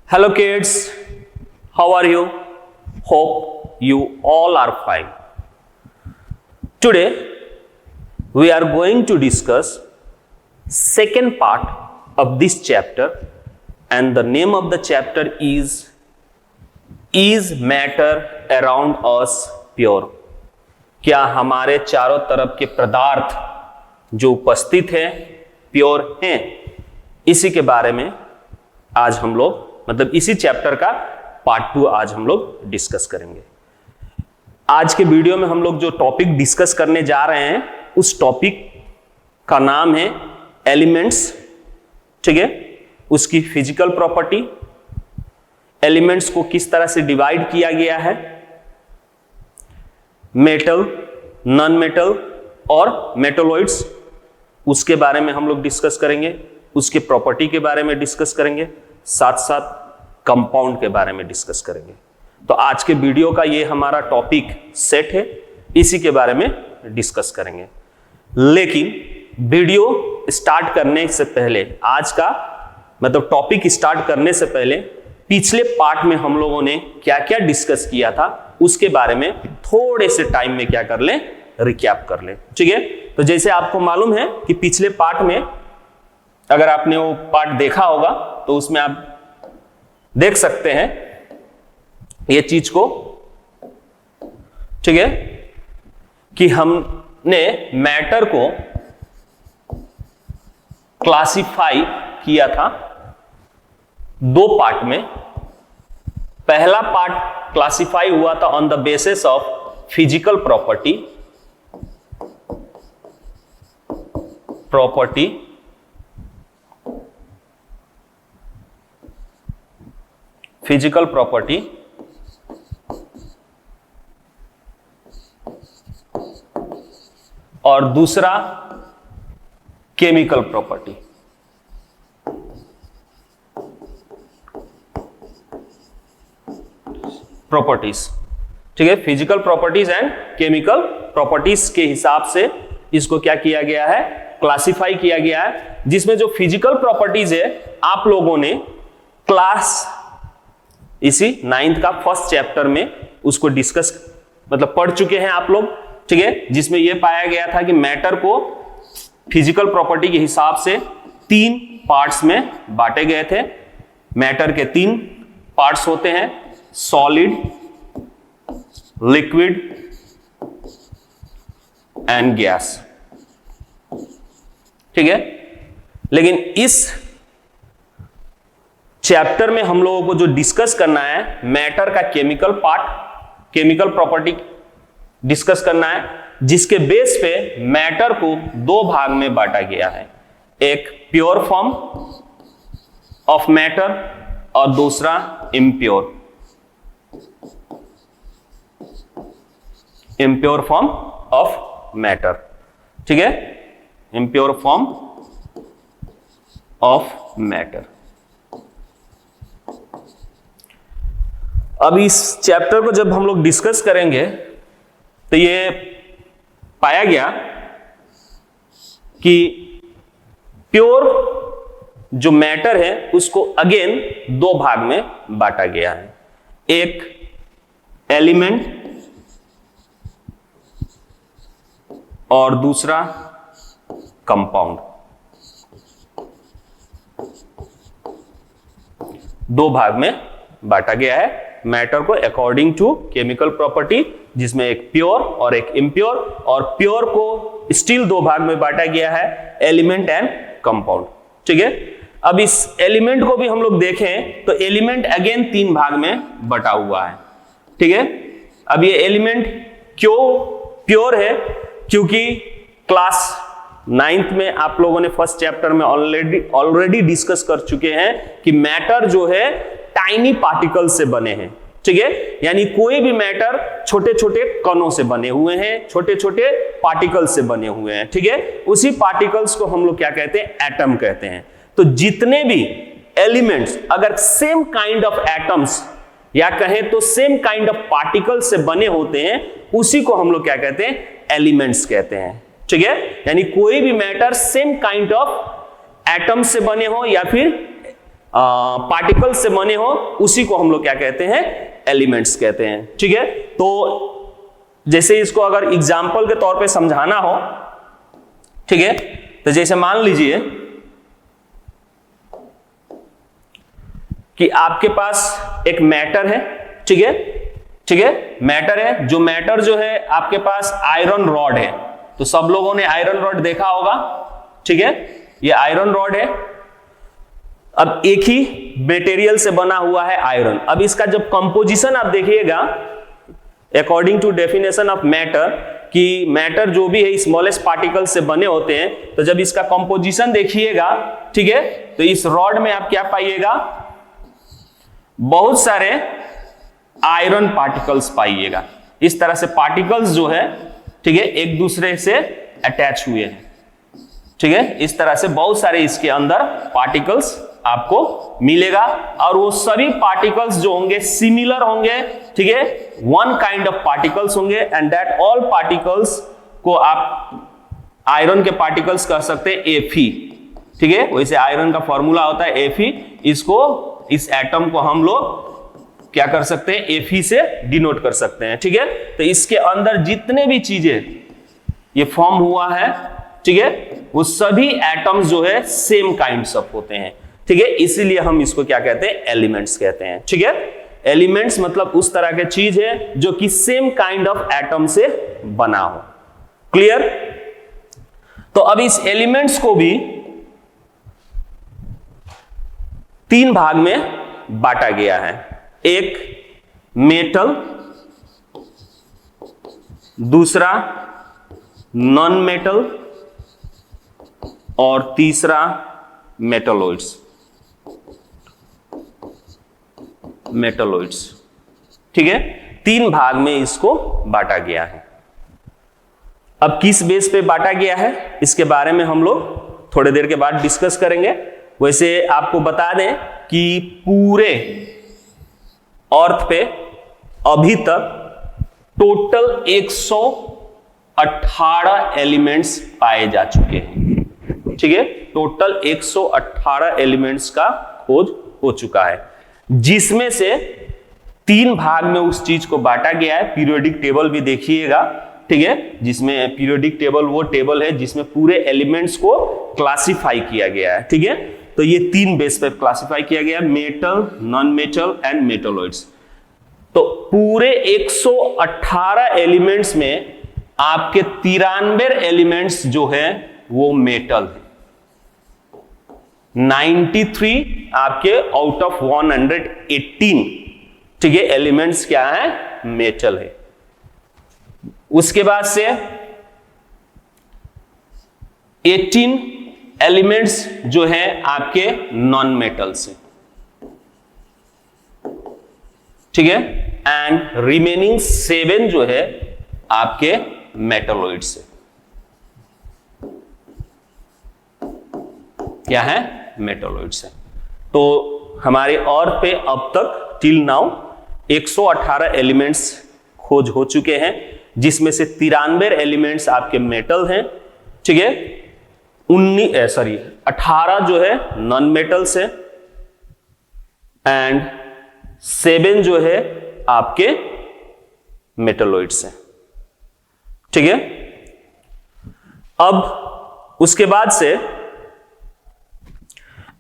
Hello kids, how are you? Hope you all are fine. Today we are going to discuss second part of this chapter and the name of the chapter is matter around us pure? क्या हमारे चारों तरफ के पदार्थ जो उपस्थित हैं pure हैं? इसी के बारे में आज हम लोग मतलब इसी चैप्टर का पार्ट 2 आज हम लोग डिस्कस करेंगे। आज के वीडियो में हम लोग जो टॉपिक डिस्कस करने जा रहे हैं उस टॉपिक का नाम है एलिमेंट्स। ठीक है, उसकी फिजिकल प्रॉपर्टी, एलिमेंट्स को किस तरह से डिवाइड किया गया है, मेटल, नॉन मेटल और मेटलॉइड्स, उसके बारे में हम लोग डिस्कस करेंगे, उसके प्रॉपर्टी के बारे में डिस्कस करेंगे, साथ साथ कंपाउंड के बारे में डिस्कस करेंगे। तो आज के वीडियो का ये हमारा टॉपिक सेट है, इसी के बारे में डिस्कस करेंगे। लेकिन वीडियो स्टार्ट करने से पहले, आज का मतलब टॉपिक स्टार्ट करने से पहले पिछले पार्ट में हम लोगों ने क्या क्या डिस्कस किया था उसके बारे में थोड़े से टाइम में क्या कर लें, रिकैप कर लें। ठीक है, तो जैसे आपको मालूम है कि पिछले पार्ट में अगर आपने वो पार्ट देखा होगा तो उसमें आप देख सकते हैं ये चीज को। ठीक है, कि हमने मैटर को क्लासिफाई किया था दो पार्ट में। पहला पार्ट क्लासिफाई हुआ था on the basis of physical property, physical property और दूसरा केमिकल प्रॉपर्टी। प्रॉपर्टीज, ठीक है, physical properties and chemical properties के हिसाब से इसको क्या किया गया है, क्लासिफाई किया गया है। जिसमें जो फिजिकल प्रॉपर्टीज है आप लोगों ने क्लास इसी 9th का फर्स्ट चैप्टर में उसको डिस्कस मतलब पढ़ चुके हैं आप लोग। ठीक है, जिसमें यह पाया गया था कि मैटर को फिजिकल प्रॉपर्टी के हिसाब से 3 पार्ट्स में बांटे गए थे। मैटर के 3 पार्ट्स होते हैं, सॉलिड, लिक्विड एंड गैस। ठीक है, लेकिन इस चैप्टर में हम लोगों को जो डिस्कस करना है मैटर का chemical part, chemical property discuss करना है, जिसके बेस पे मैटर को 2 भाग में बांटा गया है। एक प्योर फॉर्म ऑफ मैटर और दूसरा इम्प्योर फॉर्म ऑफ मैटर। ठीक है, इम्प्योर फॉर्म ऑफ मैटर। अब इस चैप्टर को जब हम लोग डिस्कस करेंगे तो ये पाया गया कि प्योर जो मैटर है उसको अगेन 2 भाग में बांटा गया है। एक एलिमेंट और दूसरा कंपाउंड। 2 भाग में बांटा गया है मैटर को अकॉर्डिंग टू केमिकल प्रॉपर्टी, जिसमें एक प्योर और एक इम्प्योर, और प्योर को स्टिल 2 भाग में बांटा गया है, एलिमेंट एंड कंपाउंड। ठीक है, अब इस एलिमेंट को भी हम लोग देखें तो एलिमेंट अगेन 3 भाग में बटा हुआ है। ठीक है, अब ये एलिमेंट क्यों प्योर है, क्योंकि क्लास 9th में आप लोगों ने फर्स्ट चैप्टर में ऑलरेडी डिस्कस कर चुके हैं कि मैटर जो है टाइनी पार्टिकल से बने हैं। ठीक है, यानी कोई भी मैटर छोटे छोटे कणों से बने हुए हैं, छोटे छोटे पार्टिकल से बने हुए हैं। ठीक है, उसी पार्टिकल्स को हम लोग क्या कहते हैं, एटम कहते हैं। तो जितने भी एलिमेंट्स अगर सेम काइंड ऑफ एटम्स या कहें तो सेम काइंड ऑफ पार्टिकल से बने होते हैं उसी को हम लोग क्या कहते हैं, एलिमेंट्स कहते हैं। ठीक है, यानी कोई भी matter same kind of atom से बने हो या फिर पार्टिकल्स से बने हो, उसी को हम लोग क्या कहते हैं, एलिमेंट्स कहते हैं। ठीक है, तो जैसे इसको अगर एग्जाम्पल के तौर पे समझाना हो, ठीक है, तो जैसे मान लीजिए कि आपके पास एक मैटर है, ठीक है, ठीक है, मैटर है, जो मैटर जो है आपके पास आयरन रॉड है, तो सब लोगों ने आयरन रॉड देखा होगा, ठीक है, ये आयरन रॉड है। अब एक ही मटेरियल से बना हुआ है आयरन। अब इसका जब कंपोजिशन आप देखिएगा according to definition of matter, कि मैटर जो भी है स्मॉलेस्ट पार्टिकल से बने होते हैं, तो जब इसका कंपोजिशन देखिएगा, ठीक है, तो इस रॉड में आप क्या पाइएगा, बहुत सारे आयरन पार्टिकल्स पाइएगा। इस तरह से पार्टिकल्स जो है, ठीक है, एक दूसरे से अटैच हुए हैं, ठीक है, इस तरह से बहुत सारे इसके अंदर पार्टिकल्स आपको मिलेगा, और वो सभी पार्टिकल्स जो होंगे सिमिलर होंगे, ठीक है, वन काइंड ऑफ पार्टिकल्स होंगे, एंड दैट ऑल पार्टिकल्स को आप आयरन के पार्टिकल्स कह सकते हैं Fe, ठीक है, वैसे आयरन का फॉर्मूला होता है Fe, इसको, इस एटम को हम लोग क्या कर सकते हैं, Fe से डिनोट कर सकते हैं, ठीक है। तो इसके अंदर जितने भी चीजें ये फॉर्म हुआ है, ठीक है, वो सभी एटम्स जो है सेम काइंड्स ऑफ होते हैं, ठीक है, इसीलिए हम इसको क्या कहते हैं, एलिमेंट्स कहते हैं, ठीक है। एलिमेंट्स मतलब उस तरह के चीज है जो कि सेम काइंड ऑफ एटम से बना हो। क्लियर? तो अब इस एलिमेंट्स को भी तीन भाग में बांटा गया है। एक मेटल, दूसरा नॉन मेटल, और तीसरा मेटलॉइड्स। मेटलॉइड्स, ठीक है, तीन भाग में इसको बांटा गया है। अब किस बेस पे बांटा गया है, इसके बारे में हम लोग थोड़ी देर के बाद डिस्कस करेंगे। वैसे आपको बता दें कि पूरे अर्थ पे अभी तक टोटल 118 एलिमेंट्स पाए जा चुके हैं, ठीक है, टोटल 118 एलिमेंट्स का खोज हो चुका है, जिसमें से तीन भाग में उस चीज को बांटा गया है। पीरियोडिक टेबल भी देखिएगा, ठीक है, जिसमें पीरियोडिक टेबल वो टेबल है जिसमें पूरे एलिमेंट्स को क्लासिफाई किया गया है, ठीक है। तो ये तीन बेस पे क्लासिफाई किया गया, metal, non metal and metalloids. तो पूरे 118 एलिमेंट्स में आपके 93 एलिमेंट्स जो है वो मेटल है, 93 आपके आउट ऑफ 118, ठीक है, एलिमेंट्स क्या है, मेटल है। उसके बाद से 18 एलिमेंट्स जो है आपके नॉन मेटल से, ठीक है, एंड रिमेनिंग 7 जो है आपके मेटलॉइड से। क्या है, मेटलॉइड से। तो हमारे अर्थ पे अब तक टिल नाउ 118 एलिमेंट्स खोज हो चुके हैं, जिसमें से 93 एलिमेंट्स आपके मेटल हैं, ठीक है, 18 जो है नॉन मेटल से, एंड 7 जो है आपके मेटलॉइड से, ठीक है। अब उसके बाद से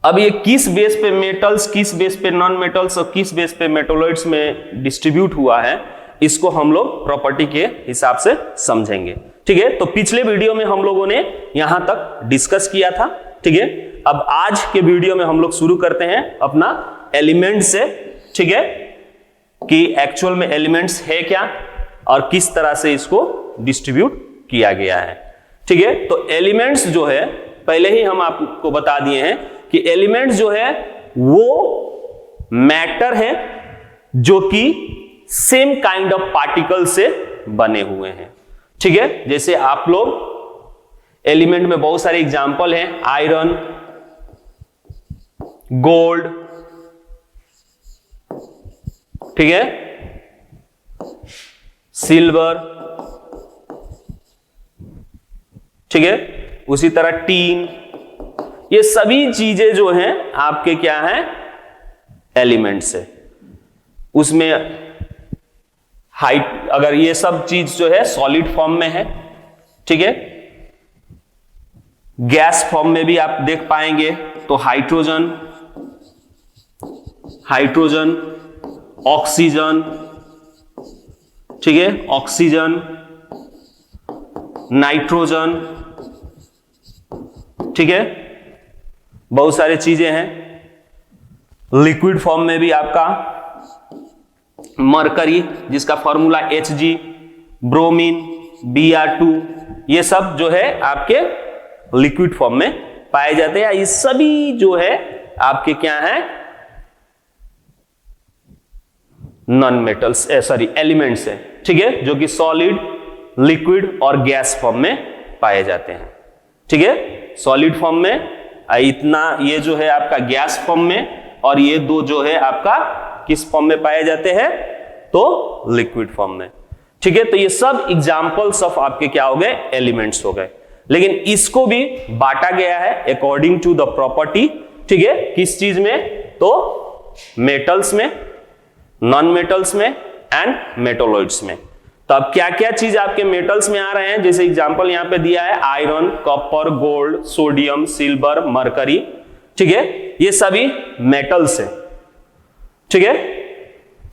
अब ये किस बेस पे मेटल्स, किस बेस पे नॉन मेटल्स और किस बेस पे मेटलॉइड्स में डिस्ट्रीब्यूट हुआ है, इसको हम लोग प्रॉपर्टी के हिसाब से समझेंगे, ठीक है। तो पिछले वीडियो में हम लोगों ने यहां तक डिस्कस किया था, ठीक है। अब आज के वीडियो में हम लोग शुरू करते हैं अपना एलिमेंट से, ठीक है, कि एक्चुअल में एलिमेंट्स है क्या और किस तरह से इसको डिस्ट्रीब्यूट किया गया है, ठीक है। तो एलिमेंट्स जो है पहले ही हम आपको बता दिए हैं कि एलिमेंट्स जो है वो मैटर है जो कि सेम काइंड ऑफ पार्टिकल से बने हुए हैं, ठीक है। जैसे आप लोग एलिमेंट में बहुत सारे एग्जाम्पल हैं, आयरन, गोल्ड, ठीक है, सिल्वर, ठीक है, उसी तरह टीन, ये सभी चीजें जो हैं आपके क्या हैं, एलिमेंट्स है। उसमें हाइट, अगर ये सब चीज जो है सॉलिड फॉर्म में है, ठीक है, गैस फॉर्म में भी आप देख पाएंगे तो हाइड्रोजन, ऑक्सीजन, ठीक है, ऑक्सीजन, नाइट्रोजन, ठीक है, बहुत सारी चीजें हैं। लिक्विड फॉर्म में भी आपका मरकरी, जिसका फॉर्मूला Hg, ब्रोमीन, Br2, ये सब जो है आपके लिक्विड फॉर्म में पाए जाते हैं। ये सभी जो है आपके क्या है, नॉन मेटल्स, एलिमेंट्स है, ठीक है, जो कि सॉलिड, लिक्विड और गैस फॉर्म में पाए जाते हैं, ठीक है। सॉलिड फॉर्म में इतना, ये जो है आपका गैस फॉर्म में, और ये दो जो है आपका किस फॉर्म में पाए जाते हैं, तो लिक्विड फॉर्म में, ठीक है। तो ये सब एग्जांपल्स ऑफ आपके क्या हो गए, एलिमेंट्स हो गए। लेकिन इसको भी बांटा गया है अकॉर्डिंग टू द प्रॉपर्टी, ठीक है, किस चीज में, तो मेटल्स में, नॉन मेटल्स में एंड मेटोलॉइड्स में। तो अब क्या क्या चीज आपके मेटल्स में आ रहे हैं, जैसे एग्जांपल यहां पे दिया है, iron, copper, gold, sodium, silver, mercury, ठीक है, ये सभी मेटल्स है, ठीक है।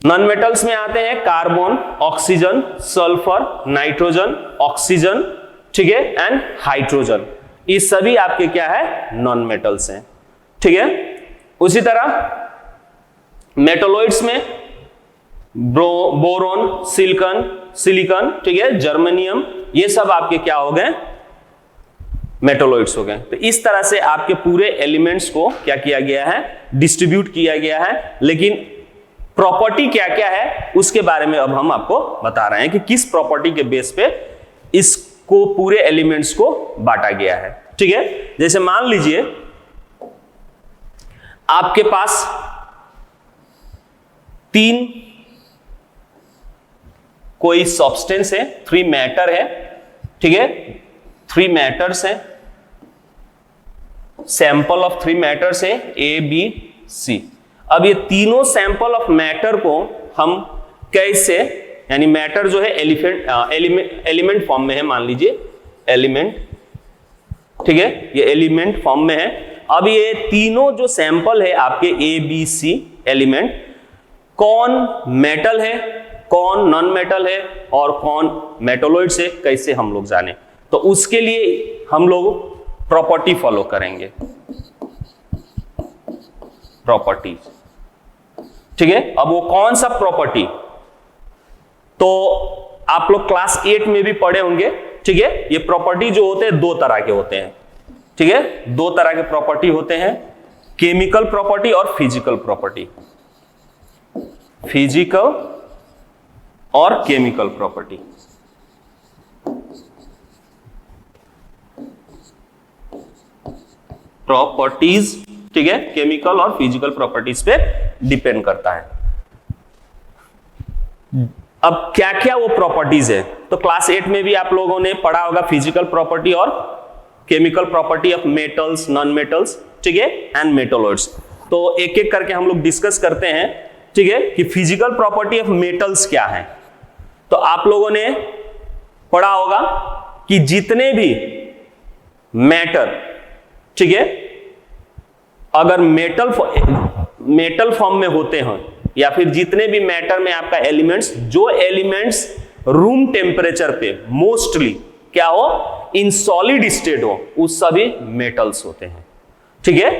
नॉन मेटल्स में आते हैं carbon, oxygen, sulphur, nitrogen, oxygen, ठीक है, एंड हाइड्रोजन। ये सभी आपके क्या है, नॉन मेटल्स हैं, ठीक है। उसी तरह मेटोलॉइड्स में बोरोन, सिलिकॉन, ठीक है, जर्मेनियम, ये सब आपके क्या हो गए, मेटोलॉइड्स हो गए। तो इस तरह से आपके पूरे एलिमेंट्स को क्या किया गया है, डिस्ट्रीब्यूट किया गया है। लेकिन प्रॉपर्टी क्या क्या है उसके बारे में अब हम आपको बता रहे हैं कि किस प्रॉपर्टी के बेस पे इसको पूरे एलिमेंट्स को बांटा गया है, ठीक है। जैसे मान लीजिए आपके पास 3 कोई सब्सटेंस है, 3 मैटर है, ठीक है, 3 मैटर्स है, सैंपल ऑफ 3 मैटर्स है A, B, C। अब ये तीनों सैंपल ऑफ मैटर को हम कैसे, यानी मैटर जो है एलिमेंट फॉर्म में है, मान लीजिए एलिमेंट, ठीक है, ये एलिमेंट फॉर्म में है। अब ये तीनों जो सैंपल है आपके A, B, C एलिमेंट, कौन मेटल है, कौन नॉन मेटल है और कौन मेटोलॉइड से, कैसे हम लोग जाने, तो उसके लिए हम लोग प्रॉपर्टी फॉलो करेंगे, प्रॉपर्टी, ठीक है। अब वो कौन सा प्रॉपर्टी, तो आप लोग क्लास 8 में भी पढ़े होंगे, ठीक है। ये प्रॉपर्टी जो होते हैं 2 तरह के होते हैं, ठीक है, 2 तरह के प्रॉपर्टी होते हैं, केमिकल प्रॉपर्टी और फिजिकल प्रॉपर्टी, फिजिकल और केमिकल प्रॉपर्टी। प्रॉपर्टीज, ठीक है, केमिकल और फिजिकल प्रॉपर्टीज पे डिपेंड करता है। अब क्या क्या वो प्रॉपर्टीज है, तो क्लास 8 में भी आप लोगों ने पढ़ा होगा फिजिकल प्रॉपर्टी और chemical property of metals, non metals, ठीक है, एंड मेटोलॉइड्स। तो एक एक करके हम लोग डिस्कस करते हैं, ठीक है, कि फिजिकल प्रॉपर्टी ऑफ मेटल्स क्या है। तो आप लोगों ने पढ़ा होगा कि जितने भी मैटर, ठीक है, अगर मेटल फॉर्म में होते हैं, या फिर जितने भी मैटर में आपका एलिमेंट्स, जो एलिमेंट्स रूम टेम्परेचर पे मोस्टली क्या हो, इन सॉलिड स्टेट हो, उस सभी मेटल्स होते हैं, ठीक है।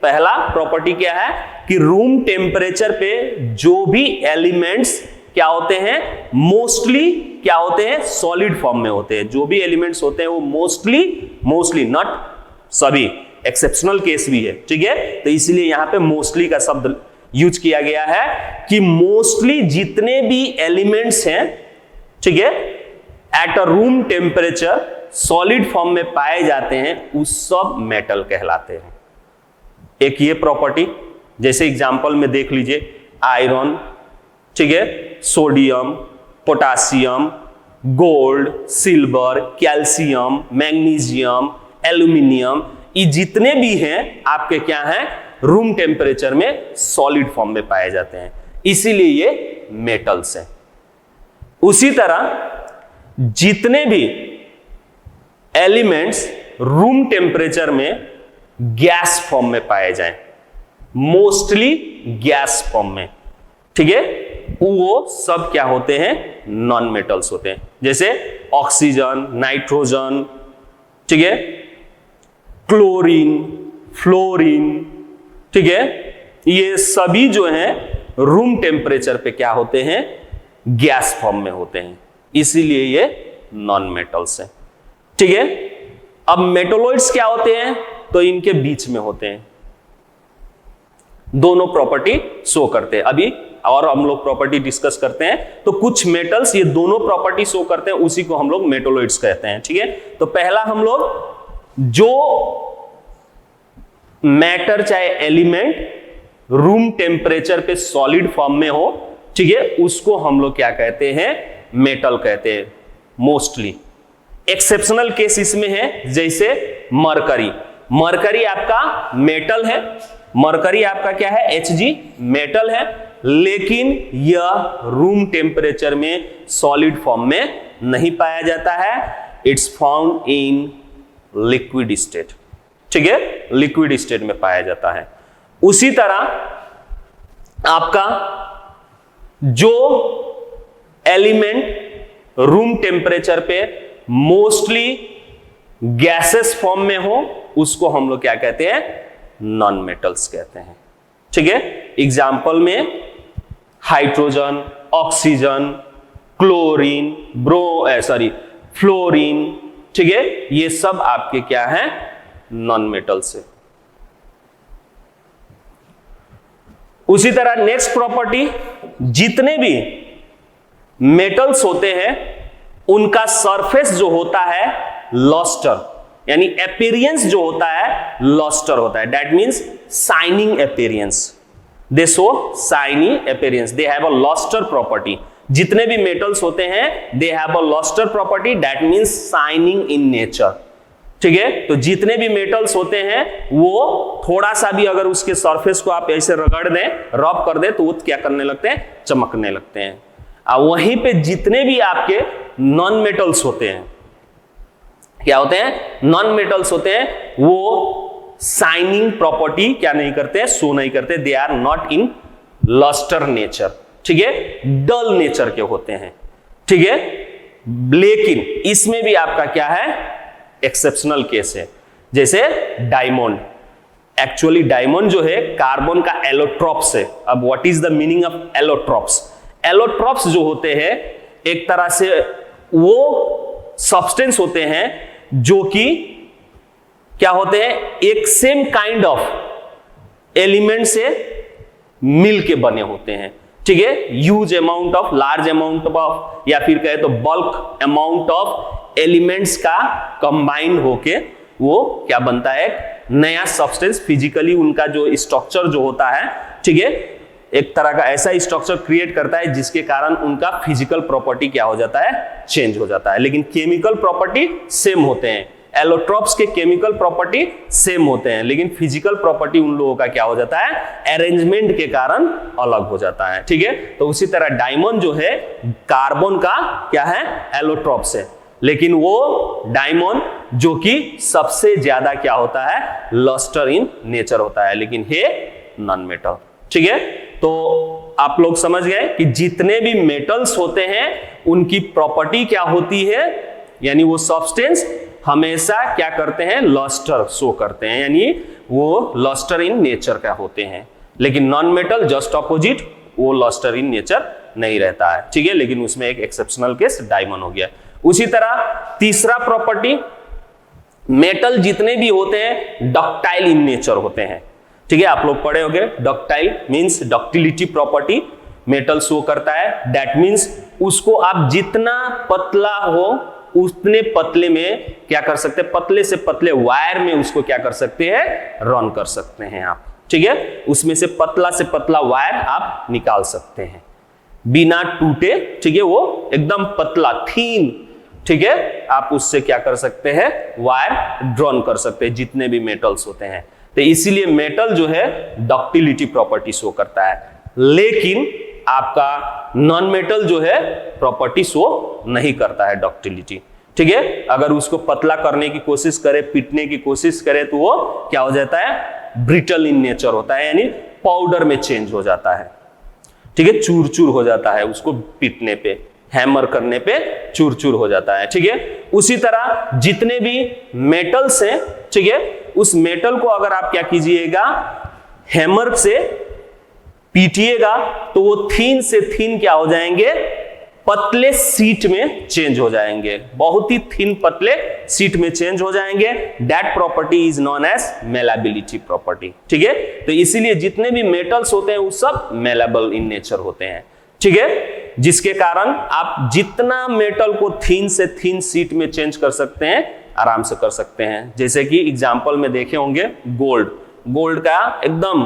पहला प्रॉपर्टी क्या है कि रूम टेम्परेचर पे जो भी एलिमेंट्स क्या होते हैं, मोस्टली क्या होते हैं, सॉलिड फॉर्म में होते हैं। जो भी एलिमेंट्स होते हैं वो मोस्टली, नॉट सभी, एक्सेप्शनल केस भी है, ठीक है। तो इसलिए यहां पे मोस्टली का शब्द यूज किया गया है कि मोस्टली जितने भी एलिमेंट्स हैं, ठीक है, at a room temperature solid form में पाए जाते हैं, उस सब मेटल कहलाते हैं। एक ये प्रॉपर्टी, जैसे एग्जांपल में देख लीजिए, आयरन, ठीक है, sodium, potassium, gold, silver, calcium, magnesium, aluminium, ये जितने भी हैं आपके क्या हैं, रूम टेम्परेचर में सॉलिड फॉर्म में पाए जाते हैं, इसीलिए ये मेटल्स हैं। उसी तरह जितने भी एलिमेंट्स रूम टेम्परेचर में गैस फॉर्म में पाए जाएं, मोस्टली गैस फॉर्म में, ठीक है, वो सब क्या होते हैं, नॉन मेटल्स होते हैं। जैसे ऑक्सीजन, नाइट्रोजन, ठीक है, क्लोरीन, फ्लोरीन, ठीक है, ये सभी जो हैं रूम टेम्परेचर पे क्या होते हैं, गैस फॉर्म में होते हैं, इसीलिए ये नॉन मेटल्स हैं। ठीक है, अब मेटोलॉइड्स क्या होते हैं, तो इनके बीच में होते हैं, दोनों प्रॉपर्टी शो करते हैं। अभी और हम लोग प्रॉपर्टी डिस्कस करते हैं, तो कुछ मेटल्स ये दोनों प्रॉपर्टी शो करते हैं, उसी को हम लोग मेटोलॉइड्स कहते हैं। ठीक है, तो पहला हम लोग जो मैटर चाहे एलिमेंट रूम टेम्परेचर पे सॉलिड फॉर्म में हो, ठीक है, उसको हम लोग क्या कहते हैं, मेटल कहते हैं मोस्टली। एक्सेप्शनल केस इसमें है, जैसे मरकरी। मरकरी आपका मेटल है, मरकरी आपका क्या है, Hg मेटल है, लेकिन यह रूम टेम्परेचर में सॉलिड फॉर्म में नहीं पाया जाता है, it's found in liquid state. ठीक है, लिक्विड स्टेट में पाया जाता है। उसी तरह आपका जो एलिमेंट रूम टेम्परेचर पे मोस्टली गैसेस फॉर्म में हो, उसको हम लोग क्या कहते हैं, नॉन मेटल्स कहते हैं। ठीक है, एग्जाम्पल में हाइड्रोजन, ऑक्सीजन, क्लोरीन, फ्लोरीन, ठीक है, ये सब आपके क्या हैं, नॉन मेटल्स है। उसी तरह नेक्स्ट प्रॉपर्टी, जितने भी मेटल्स होते हैं उनका सरफेस जो होता है लस्टर, यानी अपीयरेंस जो होता है लस्टर होता है, that means shining appearance, they show shiny appearance, they have a lustre property. जितने भी मेटल्स होते हैं they have a lustre property, that means shining in nature. ठीक है, तो जितने भी मेटल्स होते हैं वो थोड़ा सा भी अगर उसके सरफेस को आप ऐसे रगड़ दें, रब कर दें, तो वो क्या करने लगते हैं, चमकने लगते हैं। वहीं पे जितने भी आपके नॉन मेटल्स होते हैं, क्या होते हैं, नॉन मेटल्स होते हैं, वो शाइनिंग प्रॉपर्टी क्या नहीं करते, शो नहीं करते, they are not in lustre nature. ठीक है, डल नेचर के होते हैं। ठीक है, लेकिन इसमें भी आपका क्या है, एक्सेप्शनल केस है, जैसे डायमंड। एक्चुअली डायमंड जो है कार्बन का एलोट्रॉप्स है। अब what is the meaning of allotropes? Allotropes जो होते हैं एक तरह से वो सब्सटेंस होते हैं जो कि क्या होते हैं, एक सेम काइंड ऑफ एलिमेंट से मिल के बने होते हैं। ठीक है, huge amount of, large amount of, या फिर कहे तो बल्क अमाउंट ऑफ एलिमेंट्स का कंबाइन होके वो क्या बनता है, नया सब्सटेंस। फिजिकली उनका जो स्ट्रक्चर जो होता है, ठीक है, एक तरह का ऐसा स्ट्रक्चर क्रिएट करता है जिसके कारण उनका फिजिकल प्रॉपर्टी क्या हो जाता है, चेंज हो जाता है, लेकिन केमिकल प्रॉपर्टी सेम होते हैं। एलोट्रॉप्स के केमिकल प्रॉपर्टी सेम होते हैं, लेकिन फिजिकल प्रॉपर्टी उन लोगों का क्या हो जाता है, अरेंजमेंट के कारण अलग हो जाता है। ठीक है, तो उसी तरह डायमंड जो है कार्बन का क्या है, एलोट्रॉप्स है, लेकिन वो डायमंड जो कि सबसे ज्यादा क्या होता है, लस्टर इन नेचर होता है, लेकिन है नॉन मेटल। ठीक है, तो आप लोग समझ गए कि जितने भी मेटल्स होते हैं उनकी प्रॉपर्टी क्या होती है, यानी वो सब्सटेंस हमेशा क्या करते हैं, लस्टर शो करते हैं, यानी वो लस्टर इन नेचर का होते हैं। लेकिन नॉन मेटल जस्ट ऑपोजिट, वो लस्टर इन नेचर नहीं रहता है। ठीक है, लेकिन उसमें एक एक्सेप्शनल केस डायमंड हो गया। उसी तरह तीसरा प्रॉपर्टी, मेटल जितने भी होते हैं डक्टाइल इन नेचर होते हैं। ठीक है, आप लोग पढ़े होंगे, ductile means ductility property metal show करता है, दैट मींस उसको आप जितना पतला हो उतने पतले में क्या कर सकते हैं, पतले से पतले वायर में उसको क्या कर सकते हैं, रन कर सकते हैं आप। ठीक है, उसमें से पतला वायर आप निकाल सकते हैं बिना टूटे। ठीक है, वो एकदम पतला थीन, ठीक है, आप उससे क्या कर सकते हैं, वायर ड्रॉन कर सकते हैं, जितने भी मेटल्स होते हैं। तो इसीलिए मेटल जो है डक्टिलिटी प्रॉपर्टी शो करता है, लेकिन आपका नॉन मेटल जो है प्रॉपर्टी शो नहीं करता है डक्टिलिटी। ठीक है, अगर उसको पतला करने की कोशिश करे, पीटने की कोशिश करे, तो वो क्या हो जाता है, ब्रिटल इन नेचर होता है, यानी पाउडर में चेंज हो जाता है। ठीक है, चूर चूर हो जाता है, उसको पीटने पे, हैमर करने पे चूर चूर हो जाता है। ठीक है, उसी तरह जितने भी मेटल्स हैं, ठीक है, उस मेटल को अगर आप क्या कीजिएगा, हैमर से पीटिएगा तो वो थीन से थीन क्या हो जाएंगे, पतले सीट में चेंज हो जाएंगे, बहुत ही थीन पतले सीट में चेंज हो जाएंगे। That property is known as malleability property. ठीक है, तो इसीलिए जितने भी मेटल्स होते हैं वो सब मेलाबल इन नेचर होते हैं। ठीक है, जिसके कारण आप जितना मेटल को थीन से थीन सीट में चेंज कर सकते हैं आराम से कर सकते हैं। जैसे कि एग्जांपल में देखे होंगे गोल्ड का एकदम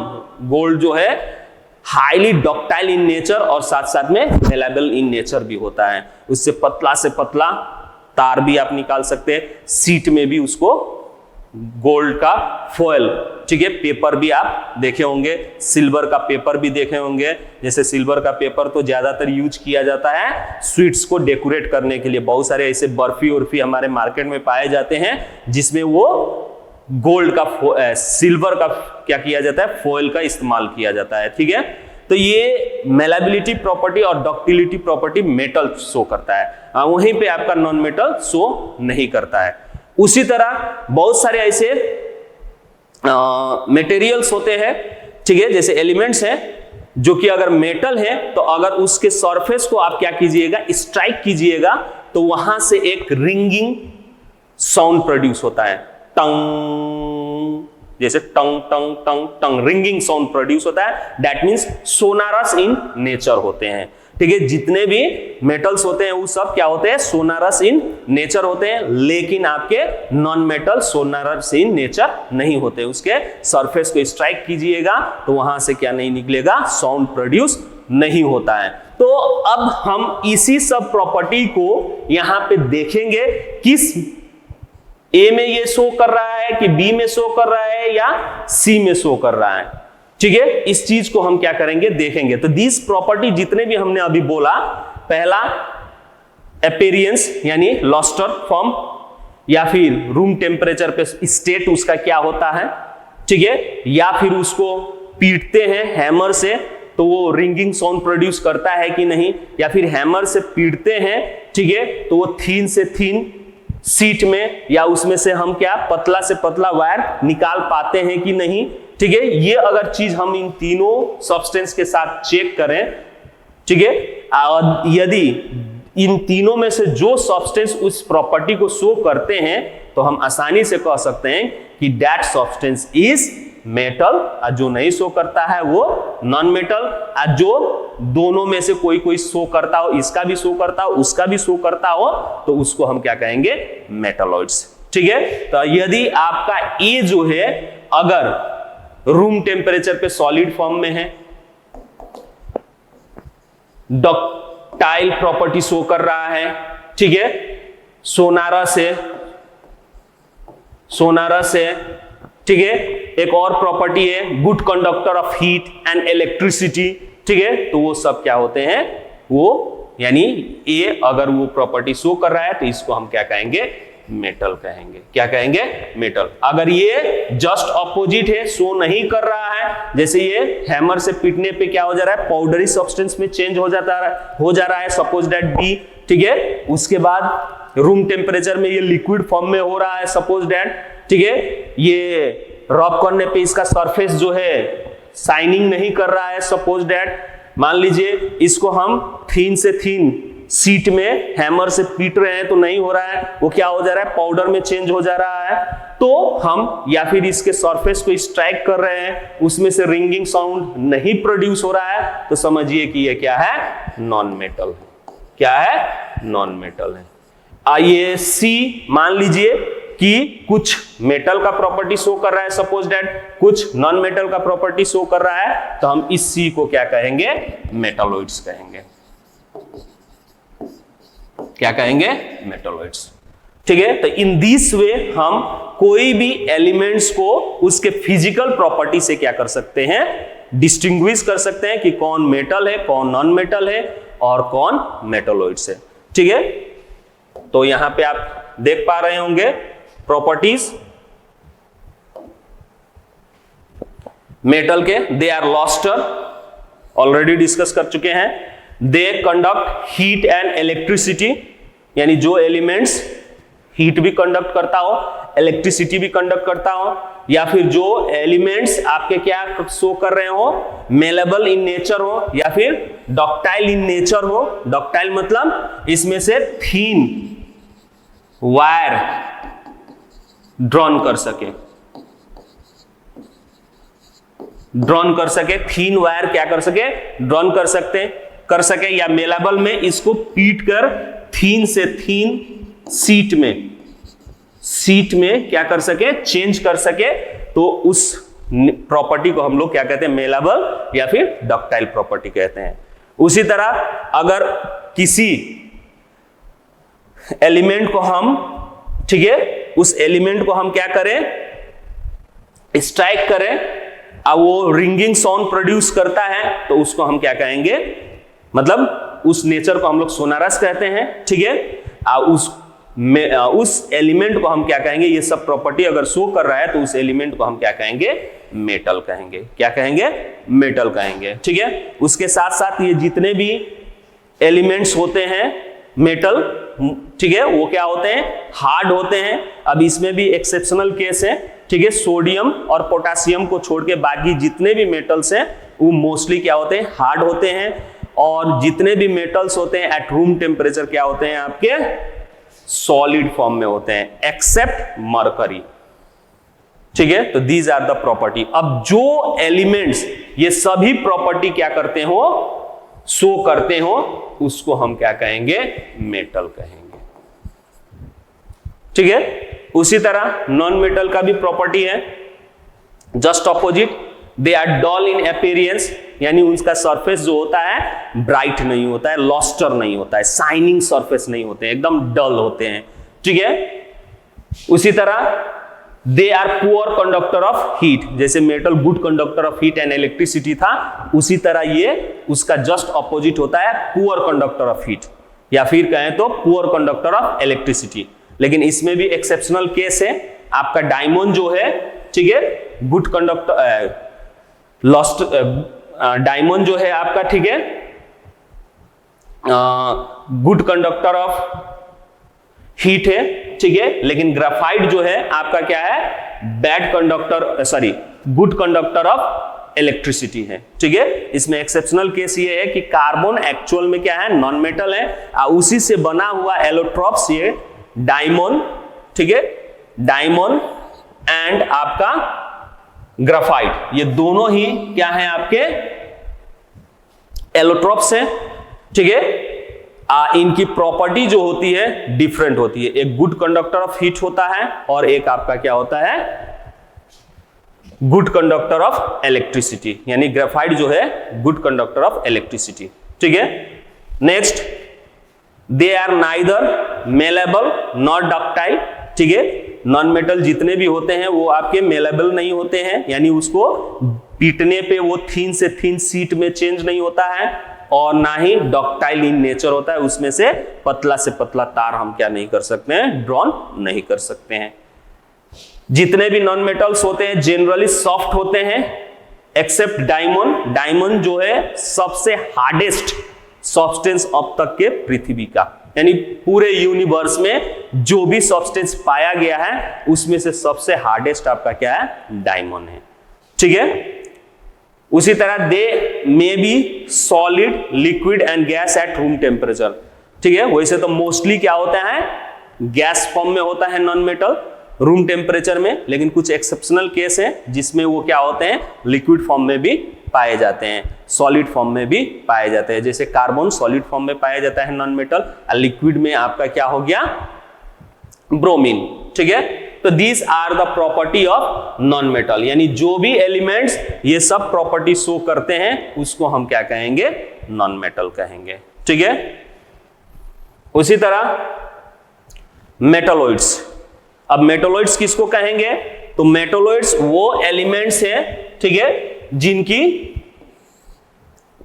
गोल्ड जो है हाईली डक्टाइल इन नेचर और साथ साथ में मेलाबल इन नेचर भी होता है। उससे पतला से पतला तार भी आप निकाल सकते हैं, सीट में भी उसको गोल्ड का फॉयल, ठीक है, पेपर भी आप देखे होंगे, सिल्वर का पेपर भी देखे होंगे। जैसे सिल्वर का पेपर तो ज्यादातर यूज किया जाता है स्वीट्स को डेकोरेट करने के लिए। बहुत सारे ऐसे बर्फी उर्फी हमारे मार्केट में पाए जाते हैं जिसमें वो गोल्ड का सिल्वर का क्या किया जाता है, फॉयल का इस्तेमाल किया जाता है। ठीक है, तो ये मेलाबिलिटी प्रॉपर्टी और डक्टिलिटी प्रॉपर्टी मेटल शो करता है, वहीं पे आपका नॉन मेटल शो नहीं करता है। उसी तरह बहुत सारे ऐसे मटेरियल्स होते हैं, ठीक है, जैसे एलिमेंट्स हैं जो कि अगर मेटल है तो अगर उसके सरफेस को आप क्या कीजिएगा, स्ट्राइक कीजिएगा तो वहां से एक रिंगिंग साउंड प्रोड्यूस होता है, टंग, जैसे टंग टंग टंग टंग रिंगिंग साउंड प्रोड्यूस होता है। दैट मींस सोनारस इन नेचर होते हैं। ठीक है, जितने भी मेटल्स होते हैं वो सब क्या होते हैं, सोनारस इन नेचर होते हैं, लेकिन आपके नॉन मेटल सोनारस इन नेचर नहीं होते। उसके सरफेस को स्ट्राइक कीजिएगा तो वहां से क्या नहीं निकलेगा, साउंड प्रोड्यूस नहीं होता है। तो अब हम इसी सब प्रॉपर्टी को यहां पे देखेंगे, किस ए में ये शो कर रहा है कि बी में शो कर रहा है या सी में शो कर रहा है। ठीक है, इस चीज को हम क्या करेंगे, देखेंगे। तो दिस प्रॉपर्टी जितने भी हमने अभी बोला, पहला अपीयरेंस यानी लॉस्टर फॉर्म या फिर रूम टेम्परेचर पे स्टेट उसका क्या होता है, ठीक है, या फिर उसको पीटते हैं हैमर से तो वो रिंगिंग साउंड प्रोड्यूस करता है कि नहीं, या फिर हैमर से पीटते हैं, ठीक है, तो वो थीन से थीन सीट में या उसमें से हम क्या पतला से पतला वायर निकाल पाते हैं कि नहीं। ठीक है, ये अगर चीज हम इन तीनों सब्सटेंस के साथ चेक करें, ठीक है, और यदि इन तीनों में से जो सब्सटेंस उस प्रॉपर्टी को शो करते हैं तो हम आसानी से कह सकते हैं कि दैट सब्सटेंस इज मेटल, और जो नहीं शो करता है वो नॉन मेटल, और जो दोनों में से कोई कोई शो करता हो, इसका भी शो करता हो उसका भी शो करता हो, तो उसको हम क्या कहेंगे, मेटलॉइड्स। ठीक है, तो यदि आपका ए जो है अगर रूम टेम्परेचर पे सॉलिड फॉर्म में है, डक्टाइल प्रॉपर्टी शो कर रहा है, ठीक है, सोनारस है, ठीक है, एक और प्रॉपर्टी है good conductor of heat and electricity, ठीक है, तो वो सब क्या होते हैं, वो यानी ए अगर वो प्रॉपर्टी शो कर रहा है तो इसको हम क्या कहेंगे, मेटल कहेंगे। क्या कहेंगे, मेटल। अगर ये जस्ट ऑपोजिट है, शो नहीं कर रहा है, जैसे ये हैमर से पीटने पे क्या हो जा रहा है, पाउडरी सब्सटेंस में चेंज हो जा रहा है, सपोज दैट बी, ठीक है, उसके बाद रूम टेम्परेचर में ये लिक्विड फॉर्म में हो रहा है, सपोज दैट, ठीक है, ये रब करने पे इसका सरफेस जो है शाइनिंग नहीं कर रहा है, सपोज दैट, मान लीजिए इसको हम थीन से थीन सीट में हैमर से पीट रहे हैं तो नहीं हो रहा है, वो क्या हो जा रहा है, पाउडर में चेंज हो जा रहा है, तो हम या फिर इसके सरफेस को स्ट्राइक कर रहे हैं, उसमें से रिंगिंग साउंड नहीं प्रोड्यूस हो रहा है, तो समझिए कि ये क्या है, नॉन मेटल है। क्या है, नॉन मेटल है। आइए सी, मान लीजिए कि कुछ मेटल का प्रॉपर्टी शो कर रहा है, सपोज दैट कुछ नॉन मेटल का प्रॉपर्टी शो कर रहा है, तो हम इस सी को क्या कहेंगे, मेटलॉइड्स कहेंगे। क्या कहेंगे, मेटलॉइड्स। ठीक है। तो इन दिस वे हम कोई भी एलिमेंट्स को उसके फिजिकल प्रॉपर्टी से क्या कर सकते हैं, डिस्टिंग्विश कर सकते हैं कि कौन मेटल है, कौन नॉन मेटल है और कौन मेटलॉइड्स है। ठीक है, तो यहां पे आप देख पा रहे होंगे प्रॉपर्टीज मेटल के। दे आर लॉस्टर, ऑलरेडी डिस्कस कर चुके हैं। They conduct heat and electricity, यानी जो एलिमेंट्स हीट भी कंडक्ट करता हो, इलेक्ट्रिसिटी भी कंडक्ट करता हो, या फिर जो एलिमेंट्स आपके क्या शो कर रहे हो, मेलेबल इन नेचर हो या फिर डक्टाइल इन नेचर हो। डक्टाइल मतलब इसमें से थीन वायर ड्रॉन कर सके, थीन वायर क्या कर सके, ड्रॉन कर सके, या मेलेबल में इसको पीट कर थीन से थीन सीट में क्या कर सके, चेंज कर सके। तो उस प्रॉपर्टी को हम लोग क्या कहते हैं, मेलेबल या फिर डक्टाइल प्रॉपर्टी कहते हैं। उसी तरह अगर किसी एलिमेंट को हम, ठीक है, उस एलिमेंट को हम क्या करें, स्ट्राइक करें, अब वो रिंगिंग साउंड प्रोड्यूस करता है, तो उसको हम क्या कहेंगे, मतलब उस नेचर को हम लोग सोनारस कहते हैं। ठीक है, उस एलिमेंट को हम क्या कहेंगे, ये सब प्रॉपर्टी अगर शो कर रहा है तो उस एलिमेंट को हम क्या कहेंगे, मेटल कहेंगे। क्या कहेंगे, मेटल कहेंगे। ठीक है, उसके साथ साथ ये जितने भी एलिमेंट्स होते हैं मेटल, ठीक है, वो क्या होते हैं, हार्ड होते हैं। अब इसमें भी एक्सेप्शनल केस है, ठीक है, सोडियम और पोटेशियम को छोड़ के बाकी जितने भी मेटल्स हैं वो मोस्टली क्या होते हैं, हार्ड होते हैं। और जितने भी मेटल्स होते हैं एट रूम टेम्परेचर क्या होते हैं, आपके सॉलिड फॉर्म में होते हैं, एक्सेप्ट मरकरी। ठीक है, तो दीज आर द प्रॉपर्टी। अब जो एलिमेंट्स ये सभी प्रॉपर्टी क्या करते हो, शो करते हो, उसको हम क्या कहेंगे, मेटल कहेंगे। ठीक है, उसी तरह नॉन मेटल का भी प्रॉपर्टी है just opposite. They are dull in appearance, यानी उनका सरफेस जो होता है ब्राइट नहीं होता है, लॉस्टर नहीं होता है, शाइनिंग सरफेस नहीं होते हैं, एकदम डल होते हैं। ठीक है, उसी तरह they are poor conductor of heat, जैसे metal good conductor of heat and electricity था, उसी तरह ये उसका जस्ट ऑपोजिट होता है, पुअर कंडक्टर ऑफ हीट, या फिर कहें तो पुअर कंडक्टर ऑफ इलेक्ट्रिसिटी। लेकिन इसमें भी एक्सेप्शनल केस है, आपका डायमंड जो है, ठीक है, गुड कंडक्टर, लॉस्ट डायमंड जो है आपका, ठीक है, गुड कंडक्टर ऑफ हीट है, ठीक है, लेकिन ग्राफाइट जो है आपका क्या है, bad conductor, sorry, good conductor of electricity है। ठीक है, इसमें एक्सेप्शनल केस ये है कि कार्बन एक्चुअल में क्या है, नॉन मेटल है, उसी से बना हुआ एलोट्रोप्स ये डायमंड, ठीक है, डायमंड एंड आपका ग्राफाइट, ये दोनों ही क्या है, आपके एलोट्रोप्स हैं। ठीक है, इनकी प्रॉपर्टी जो होती है डिफरेंट होती है, एक गुड कंडक्टर ऑफ हीट होता है और एक आपका क्या होता है, गुड कंडक्टर ऑफ इलेक्ट्रिसिटी, यानी ग्राफाइट जो है गुड कंडक्टर ऑफ इलेक्ट्रिसिटी। ठीक है, next, they are neither malleable not ductile. ठीक है, नॉन मेटल जितने भी होते हैं वो आपके मेलेबल नहीं होते हैं, यानी उसको पीटने पे वो थीन से थीन सीट में चेंज नहीं होता है, और ना ही डक्टाइल इन नेचर होता है, उसमें से पतला तार हम क्या नहीं कर सकते हैं, ड्रॉन नहीं कर सकते हैं। जितने भी नॉन मेटल्स होते हैं जनरली सॉफ्ट होते हैं, एक्सेप्ट डायमंड। डायमंड जो है सबसे हार्डेस्ट सब्सटेंस अब तक के पृथ्वी का, यानी पूरे यूनिवर्स में जो भी सब्सटेंस पाया गया है उसमें से सबसे हार्डेस्ट आपका क्या है, डायमंड है। ठीक है, उसी तरह they may be solid, liquid and gas at room temperature. ठीक है, वैसे तो मोस्टली क्या होता है, गैस फॉर्म में होता है नॉन मेटल रूम टेम्परेचर में, लेकिन कुछ एक्सेप्शनल केस है जिसमें वो क्या होते हैं, लिक्विड फॉर्म में भी पाए जाते हैं, सॉलिड फॉर्म में भी पाए जाते हैं। जैसे कार्बन सॉलिड फॉर्म में पाया जाता है नॉन मेटल, और लिक्विड में आपका क्या हो गया, ब्रोमीन। ठीक है, तो these are the property of non metal, यानी जो भी एलिमेंट्स ये सब प्रॉपर्टी शो करते हैं उसको हम क्या कहेंगे, नॉन मेटल कहेंगे। ठीक है, उसी तरह मेटालॉइड्स। अब मेटालॉइड्स किसको कहेंगे? तो मेटालॉइड्स वो एलिमेंट्स हैं, ठीक है, जिनकी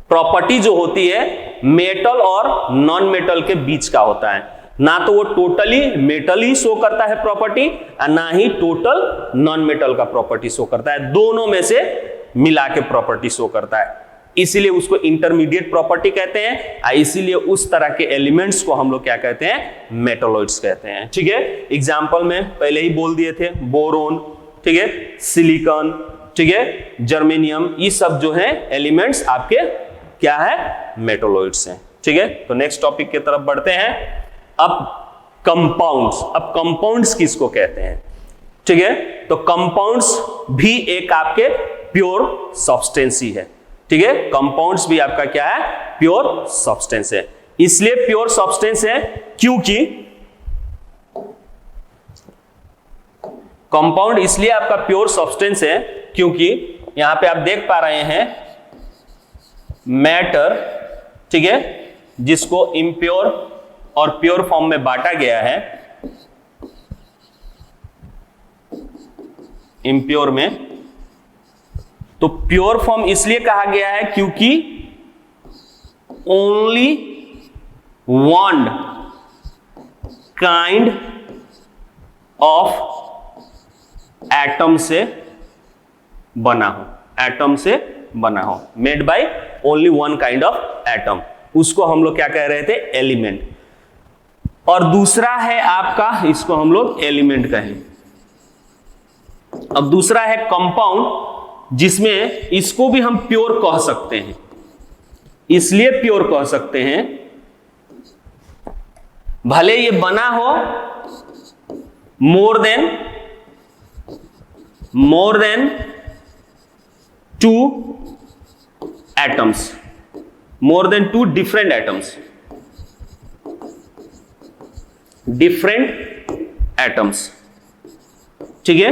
प्रॉपर्टी जो होती है मेटल और नॉन मेटल के बीच का होता है। ना तो वो टोटली मेटल ही शो करता है प्रॉपर्टी और ना ही टोटल नॉन मेटल का प्रॉपर्टी शो करता है, दोनों में से मिला के प्रॉपर्टी शो करता है, इसीलिए उसको इंटरमीडिएट प्रॉपर्टी कहते हैं। इसीलिए उस तरह के एलिमेंट्स को हम लोग क्या कहते हैं? मेटालॉइड्स कहते हैं, ठीक है। एग्जाम्पल में पहले ही बोल दिए थे, बोरोन, ठीक है, सिलिकॉन, ठीक है, जर्मेनियम, ये सब जो है एलिमेंट्स आपके क्या है? मेटालॉइड्स हैं, ठीक है। तो नेक्स्ट टॉपिक की तरफ बढ़ते हैं। अब कंपाउंड्स। अब कंपाउंड्स किसको कहते हैं? ठीक है, तो कंपाउंड्स भी एक आपके प्योर सब्सटेंस ही है, ठीक है। कंपाउंड्स भी आपका क्या है? प्योर सब्सटेंस है। इसलिए प्योर सब्सटेंस है क्योंकि कंपाउंड इसलिए आपका प्योर सब्सटेंस है क्योंकि यहां पे आप देख पा रहे हैं मैटर, ठीक है, जिसको इम्प्योर और प्योर फॉर्म में बांटा गया है। इम्प्योर में तो प्योर फॉर्म इसलिए कहा गया है क्योंकि only one kind of atom से बना हो, एटम से बना हो, made by only one kind of atom, उसको हम लोग क्या कह रहे थे? एलिमेंट। और दूसरा है आपका, इसको हम लोग एलिमेंट कहें। अब दूसरा है कंपाउंड, जिसमें इसको भी हम प्योर कह सकते हैं। इसलिए प्योर कह सकते हैं भले ये बना हो मोर देन 2 एटम्स, मोर than 2 different atoms, different atoms, ठीक है।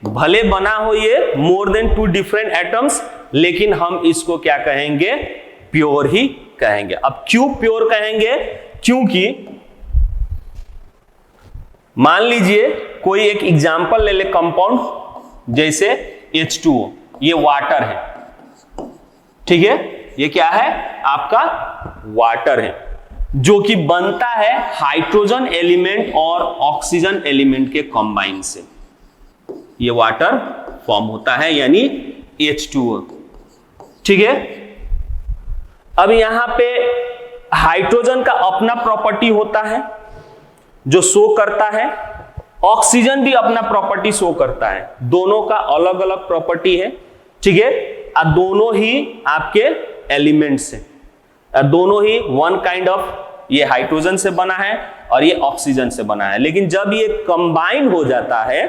भले बना हो ये मोर देन 2 डिफरेंट एटम्स, लेकिन हम इसको क्या कहेंगे? प्योर ही कहेंगे। अब क्यों प्योर कहेंगे? क्योंकि मान लीजिए कोई एक एग्जांपल ले ले कंपाउंड, जैसे H2O, ये वाटर है, ठीक है, ये क्या है? आपका वाटर है, जो कि बनता है हाइड्रोजन एलिमेंट और ऑक्सीजन एलिमेंट के कंबाइन से, ये वाटर फॉर्म होता है, यानी H2O, ठीक है। अब यहां पे हाइड्रोजन का अपना प्रॉपर्टी होता है जो शो करता है, ऑक्सीजन भी अपना प्रॉपर्टी शो करता है, दोनों का अलग अलग प्रॉपर्टी है, ठीक है। दोनों ही आपके एलिमेंट्स हैं, दोनों ही वन काइंड ऑफ, ये हाइड्रोजन से बना है और ये ऑक्सीजन से बना है। लेकिन जब ये कंबाइन हो जाता है,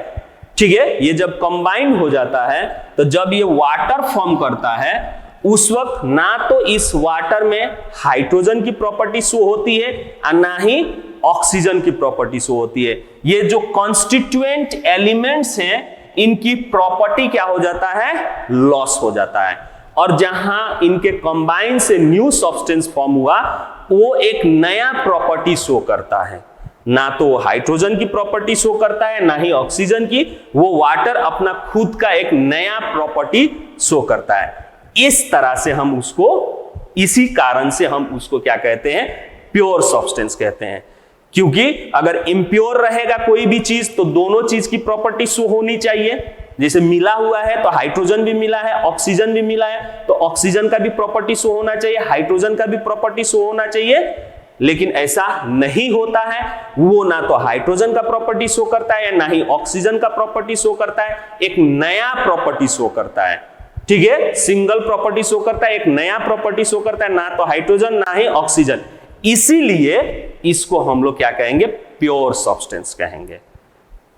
ठीक है, ये जब कंबाइन हो जाता है तो जब ये वाटर फॉर्म करता है, उस वक्त ना तो इस वाटर में हाइड्रोजन की प्रॉपर्टी शो होती है और ना ही ऑक्सीजन की प्रॉपर्टी शो होती है। ये जो कॉन्स्टिट्यूएंट एलिमेंट्स हैं, इनकी प्रॉपर्टी क्या हो जाता है? लॉस हो जाता है। और जहां इनके कंबाइन से न्यू सब्सटेंस फॉर्म हुआ, वो एक नया प्रॉपर्टी शो करता है, ना तो हाइड्रोजन की प्रॉपर्टी शो करता है ना ही ऑक्सीजन की, वो वाटर अपना खुद का एक नया प्रॉपर्टी शो करता है। इस तरह से हम उसको, इसी कारण से हम उसको क्या कहते हैं? प्योर सब्सटेंस कहते हैं। क्योंकि अगर इम्प्योर रहेगा कोई भी चीज तो दोनों चीज की प्रॉपर्टी शो होनी चाहिए। जैसे मिला हुआ है तो हाइड्रोजन भी मिला है, ऑक्सीजन भी मिला है, तो ऑक्सीजन का भी प्रॉपर्टी शो होना चाहिए, हाइड्रोजन का भी प्रॉपर्टी शो होना चाहिए। लेकिन ऐसा नहीं होता है, वो ना तो हाइड्रोजन का प्रॉपर्टी शो करता है ना ही ऑक्सीजन का प्रॉपर्टी शो करता है, एक नया प्रॉपर्टी शो करता है, ठीक है। सिंगल प्रॉपर्टी शो करता है, एक नया प्रॉपर्टी शो करता है, ना तो हाइड्रोजन ना ही ऑक्सीजन। इसीलिए इसको हम लोग क्या कहेंगे? प्योर सब्सटेंस कहेंगे,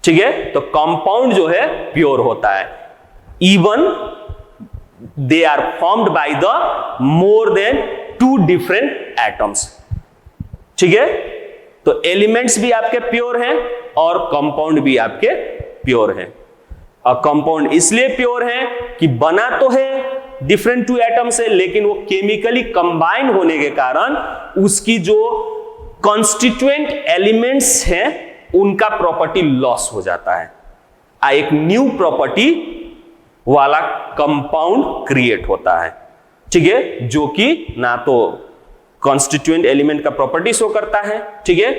ठीक है। तो कंपाउंड जो है प्योर होता है, even they are formed by the more than 2 different atoms, ठीक है। तो एलिमेंट्स भी आपके प्योर हैं और कंपाउंड भी आपके प्योर हैं। और कंपाउंड इसलिए प्योर है कि बना तो है डिफरेंट 2 एटम से, लेकिन वो केमिकली कंबाइन होने के कारण उसकी जो कॉन्स्टिट्यूएंट एलिमेंट्स हैं उनका प्रॉपर्टी लॉस हो जाता है, एक न्यू प्रॉपर्टी वाला कंपाउंड क्रिएट होता है, ठीक है, जो कि ना तो कॉन्स्टिट्यूएंट एलिमेंट का प्रॉपर्टी शो करता है, ठीक है,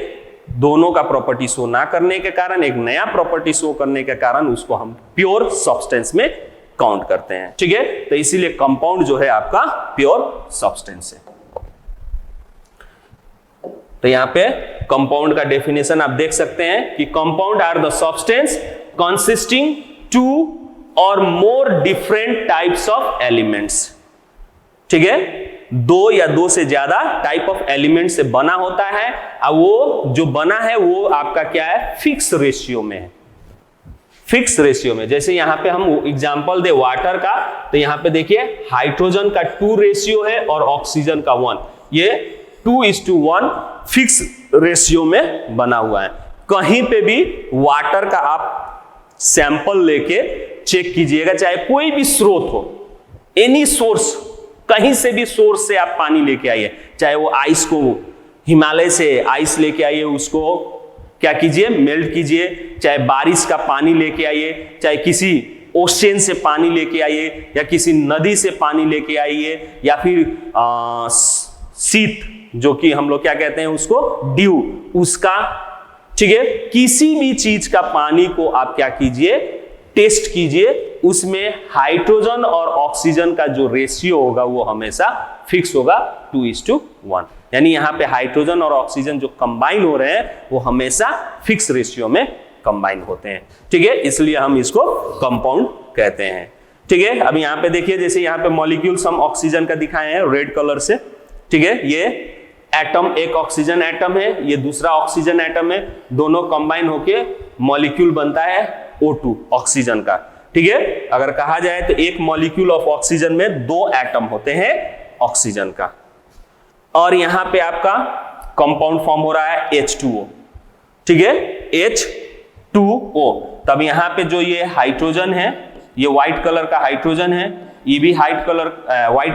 दोनों का प्रॉपर्टी शो ना करने के कारण एक नया प्रॉपर्टी शो करने के कारण उसको हम प्योर सब्सटेंस में काउंट करते हैं, ठीक है। तो इसीलिए कंपाउंड जो है आपका प्योर सब्सटेंस है। तो यहां पे कंपाउंड का डेफिनेशन आप देख सकते हैं कि compound are the substance consisting two or more different types of elements, ठीक है, दो या दो से ज्यादा टाइप ऑफ एलिमेंट से बना होता है, और वो जो बना है वो आपका क्या है, फिक्स रेशियो में है, फिक्स रेशियो में। जैसे यहां पे हम एग्जांपल दे वाटर का, तो यहां पे देखिए हाइड्रोजन का 2 रेशियो है और ऑक्सीजन का 1, ये 2:1 फिक्स रेशियो में बना हुआ है। कहीं पे भी वाटर का आप सैंपल लेके चेक कीजिएगा, चाहे कोई भी स्रोत हो, एनी सोर्स, कहीं से भी सोर्स से आप पानी लेके आइए, चाहे वो आइस को हिमालय से आइस लेके आइए, उसको क्या कीजिए, मेल्ट कीजिए, चाहे बारिश का पानी लेके आइए, चाहे किसी ओशन से पानी लेके आइए, या किसी नदी से पानी लेके आइए, या फिर शीत जो कि हम लोग क्या कहते हैं उसको, ड्यू, उसका, ठीक है, किसी भी चीज का पानी को आप क्या कीजिए, टेस्ट कीजिए, उसमें हाइड्रोजन और ऑक्सीजन का जो रेशियो होगा वो हमेशा फिक्स होगा 2:1, यानी यहां पे हाइड्रोजन और ऑक्सीजन जो कंबाइन हो रहे हैं वो हमेशा फिक्स रेशियो में कंबाइन होते हैं, ठीक है, इसलिए हम इसको कंपाउंड कहते हैं, ठीक है। अब यहां पे देखिए, जैसे यहां पे मॉलिक्यूल्स हम ऑक्सीजन का दिखाए हैं रेड कलर से, ठीक है, ये एटम, एक ऑक्सीजन एटम है, ये दूसरा ऑक्सीजन एटम है, दोनों कंबाइन होके मॉलिक्यूल बनता है O2 ऑक्सीजन का, ठीक है। अगर कहा जाए तो एक मॉलिक्यूल ऑफ ऑक्सीजन में 2 एटम होते हैं ऑक्सीजन का, और यहां पे आपका कंपाउंड फॉर्म हो रहा है H2O, ठीक है, H2O। तब यहां पे जो ये हाइड्रोजन है, ये व्हाइट कलर का हाइड्रोजन है, ये भी व्हाइट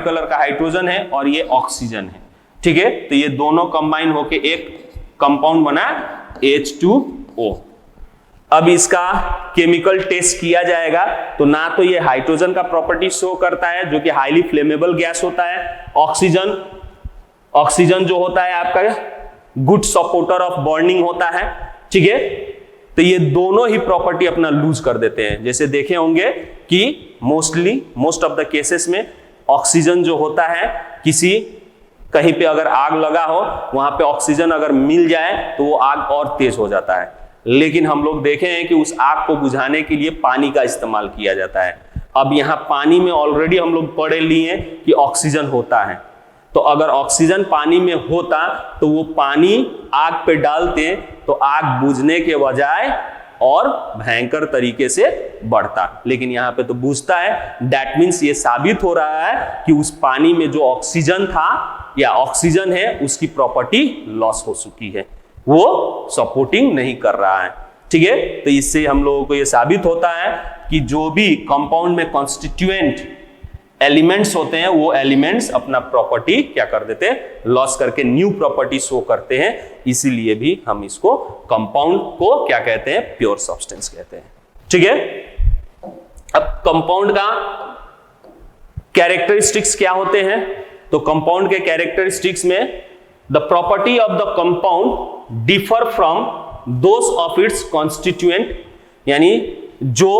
कलर का हाइड्रोजन है, और ये ऑक्सीजन है, ठीक है। तो ये दोनों कंबाइन होके एक कंपाउंड बना H2O। अब इसका केमिकल टेस्ट किया जाएगा, तो ना तो ये हाइड्रोजन का प्रॉपर्टी शो करता है जो कि हाईली फ्लेमेबल गैस होता है, ऑक्सीजन जो होता है आपका गुड सपोर्टर ऑफ बर्निंग होता है, ठीक है। तो ये दोनों ही प्रॉपर्टी अपना लूज कर देते हैं। जैसे देखे होंगे कि मोस्ट ऑफ द केसेस में ऑक्सीजन जो होता है, किसी कहीं पे अगर आग लगा हो, वहां पे ऑक्सीजन अगर मिल जाए तो वो आग और तेज हो जाता है, लेकिन हम लोग देखे हैं कि उस आग को बुझाने के लिए पानी का इस्तेमाल किया जाता है। अब यहाँ पानी में ऑलरेडी हम लोग पढ़ लिए कि ऑक्सीजन होता है, तो अगर ऑक्सीजन पानी में होता तो वो पानी आग पे डालते तो आग बुझने के बजाय और भयंकर तरीके से बढ़ता, लेकिन यहाँ पे तो बुझता है। दैट मीन्स ये साबित हो रहा है कि उस पानी में जो ऑक्सीजन था या ऑक्सीजन है उसकी प्रॉपर्टी लॉस हो चुकी है, वो सपोर्टिंग नहीं कर रहा है, ठीक है। तो इससे हम लोगों को ये साबित होता है कि जो भी कंपाउंड में कॉन्स्टिट्यूएंट एलिमेंट्स होते हैं वो एलिमेंट्स अपना प्रॉपर्टी क्या कर देते हैं, लॉस करके न्यू प्रॉपर्टी शो करते हैं, इसीलिए भी हम इसको कंपाउंड को क्या कहते हैं, प्योर सब्सटेंस कहते हैं, ठीक है। अब कंपाउंड का कैरेक्टरिस्टिक्स क्या होते हैं, तो कंपाउंड के कैरेक्टरिस्टिक्स में the property of the compound differ from those of its constituent, यानी जो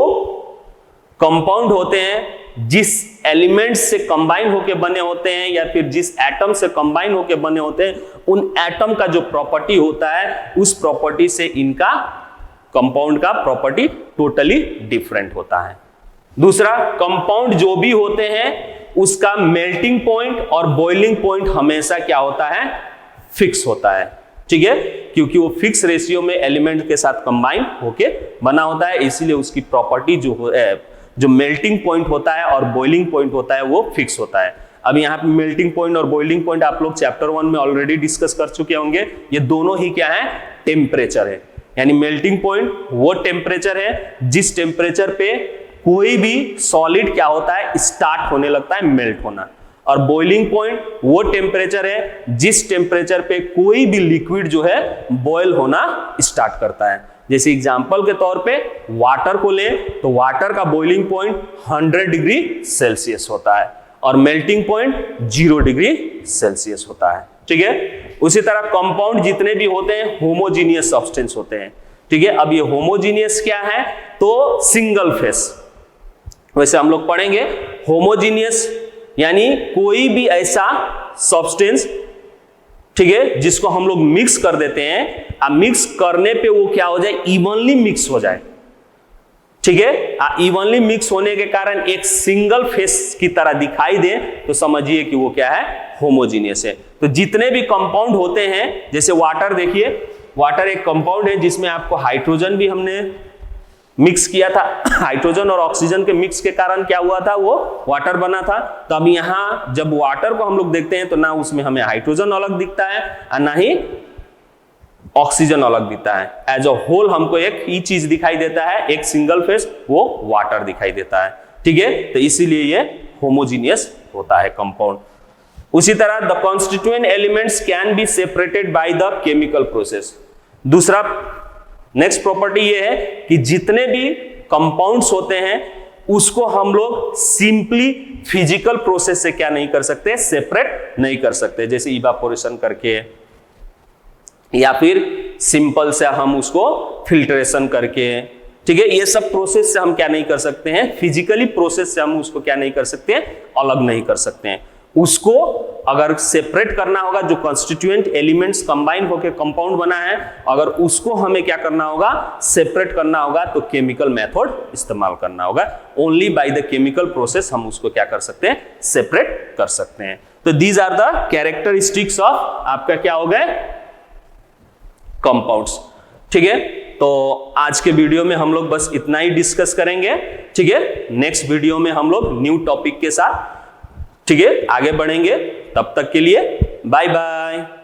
कंपाउंड होते हैं जिस एलिमेंट से कंबाइन होकर बने होते हैं या फिर जिस एटम से कंबाइन होकर बने होते हैं, उन एटम का जो प्रॉपर्टी होता है उस प्रॉपर्टी से इनका कंपाउंड का प्रॉपर्टी टोटली डिफरेंट होता है। दूसरा, कंपाउंड जो भी होते हैं उसका मेल्टिंग पॉइंट और बॉइलिंग पॉइंट हमेशा क्या होता है, फिक्स होता है, ठीक है, क्योंकि वो फिक्स रेशियो में एलिमेंट के साथ कंबाइन होके बना होता है, इसीलिए उसकी प्रॉपर्टी जो मेल्टिंग पॉइंट होता है और बॉइलिंग पॉइंट होता है वो फिक्स होता है। अब यहाँ पे मेल्टिंग पॉइंट और बॉइलिंग पॉइंट आप लोग चैप्टर 1 में ऑलरेडी डिस्कस कर चुके होंगे। ये दोनों ही क्या है, टेम्परेचर है, यानी मेल्टिंग पॉइंट वो टेम्परेचर है जिस टेम्परेचर पे कोई भी सॉलिड क्या होता है, स्टार्ट होने लगता है मेल्ट होना, और बॉइलिंग पॉइंट वो टेम्परेचर है जिस टेम्परेचर पे कोई भी लिक्विड जो है बॉयल होना स्टार्ट करता है। जैसे एग्जांपल के तौर पे वाटर को लें तो वाटर का बॉइलिंग पॉइंट 100 डिग्री सेल्सियस होता है और मेल्टिंग पॉइंट 0 डिग्री सेल्सियस होता है। ठीक है, उसी तरह कंपाउंड जितने भी होते हैं होमोजीनियस सब्सटेंस होते हैं। ठीक है, अब ये होमोजीनियस क्या है तो सिंगल फेस। वैसे हम लोग पढ़ेंगे होमोजीनियस यानी कोई भी ऐसा सब्सटेंस, ठीक है, जिसको हम लोग मिक्स कर देते हैं, अब मिक्स करने पे वो क्या हो जाए, इवनली मिक्स हो जाए। ठीक है, इवनली मिक्स होने के कारण एक सिंगल फेस की तरह दिखाई दे तो समझिए कि वो क्या है, होमोजीनियस है। तो जितने भी कंपाउंड होते हैं, जैसे वाटर देखिए, वाटर एक कंपाउंड है जिसमें आपको हाइड्रोजन भी हमने मिक्स किया था। हाइड्रोजन और ऑक्सीजन के मिक्स के कारण क्या हुआ था, वो वाटर बना था। तो अब यहां जब वाटर को हम लोग देखते हैं तो ना उसमें हमें हाइड्रोजन अलग दिखता है और ना ही ऑक्सीजन अलग दिखता है। एज अ होल हमको एक ही चीज दिखाई देता है, एक सिंगल फेस, वो वाटर दिखाई देता है। ठीक है, तो इसीलिए ये होमोजीनियस होता है कंपाउंड। उसी तरह the constituent elements can be separated by the chemical process. दूसरा नेक्स्ट प्रॉपर्टी ये है कि जितने भी कंपाउंड्स होते हैं उसको हम लोग सिंपली फिजिकल प्रोसेस से क्या नहीं कर सकते, सेपरेट नहीं कर सकते। जैसे इवापोरेशन करके या फिर सिंपल से हम उसको फिल्ट्रेशन करके, ठीक है, ये सब प्रोसेस से हम क्या नहीं कर सकते हैं, फिजिकली प्रोसेस से हम उसको क्या नहीं कर सकते हैं, अलग नहीं कर सकते हैं। उसको अगर सेपरेट करना होगा, जो कॉन्स्टिट्यूएंट एलिमेंट्स कंबाइन होकर कंपाउंड बना है, अगर उसको हमें क्या करना होगा, सेपरेट करना होगा, तो केमिकल मेथड इस्तेमाल करना होगा। Only by the chemical process हम उसको क्या कर सकते हैं, सेपरेट कर सकते हैं। तो these are the characteristics of आपका क्या हो गए, कंपाउंड्स। ठीक है, तो आज के वीडियो में हम लोग बस इतना ही डिस्कस करेंगे। ठीक है, नेक्स्ट वीडियो में हम लोग न्यू टॉपिक के साथ, ठीक है, आगे बढ़ेंगे। तब तक के लिए बाय बाय।